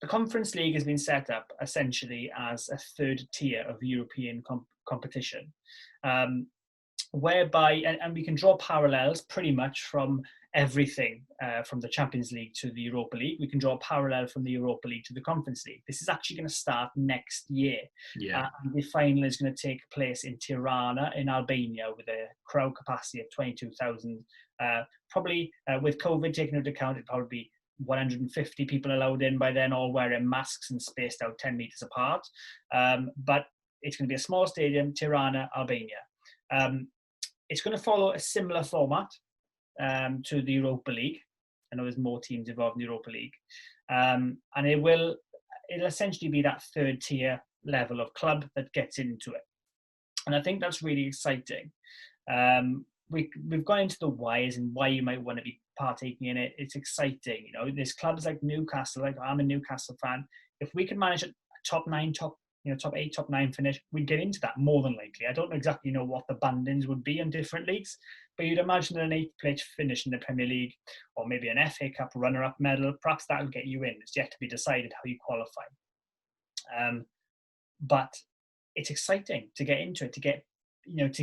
the Conference League has been set up essentially as a third tier of European competition, whereby, and we can draw parallels pretty much from everything, from the Champions League to the Europa League. We can draw a parallel from the Europa League to the Conference League. This is actually going to start next year. Yeah. And the final is going to take place in Tirana in Albania with a crowd capacity of 22,000. Probably with COVID taken into account, it'd probably be 150 people allowed in by then, all wearing masks and spaced out 10 meters apart. But it's going to be a small stadium, Tirana, Albania. It's going to follow a similar format to the Europa League. I know there's more teams involved in the Europa League. And it'll essentially be that third tier level of club that gets into it. And I think that's really exciting. We've gone into the whys and why you might want to be partaking in it. It's exciting. You know, there's clubs like Newcastle, like I'm a Newcastle fan. If we can manage a top 8, top 9 finish, we'd get into that more than likely. I don't exactly know what the bandings would be in different leagues, but you'd imagine an 8th place finish in the Premier League, or maybe an FA Cup runner-up medal, perhaps that'll get you in. It's yet to be decided how you qualify. But it's exciting to get into it, to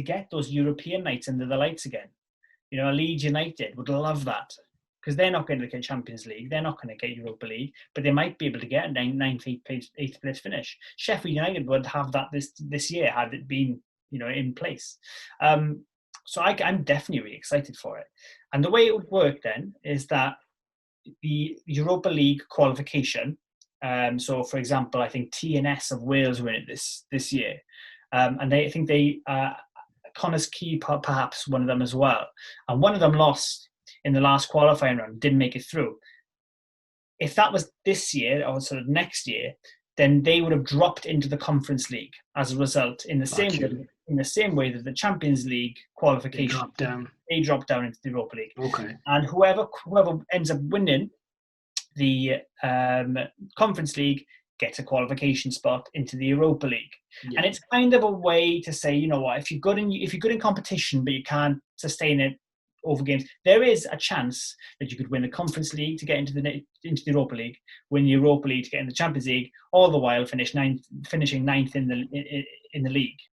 get those European nights under the lights again. You know, Leeds United would love that, because they're not going to get Champions League, they're not going to get Europa League, but they might be able to get a 9th, 8th place finish. Sheffield United would have that this year had it been, in place. So I'm definitely really excited for it. And the way it would work then is that the Europa League qualification, so for example, I think TNS of Wales win it this year, and I think they Connors Key perhaps one of them as well, and one of them lost in the last qualifying round, didn't make it through. If that was this year or sort of next year, then they would have dropped into the Conference League as a result, in the same way that the Champions League qualification they drop down into the Europa League. Okay. And whoever ends up winning the Conference League gets a qualification spot into the Europa League. Yeah. And it's kind of a way to say, you know what, if you're good in competition but you can't sustain it over games, there is a chance that you could win the Conference League to get into the Europa League, win the Europa League to get in the Champions League, all the while finishing ninth in the league.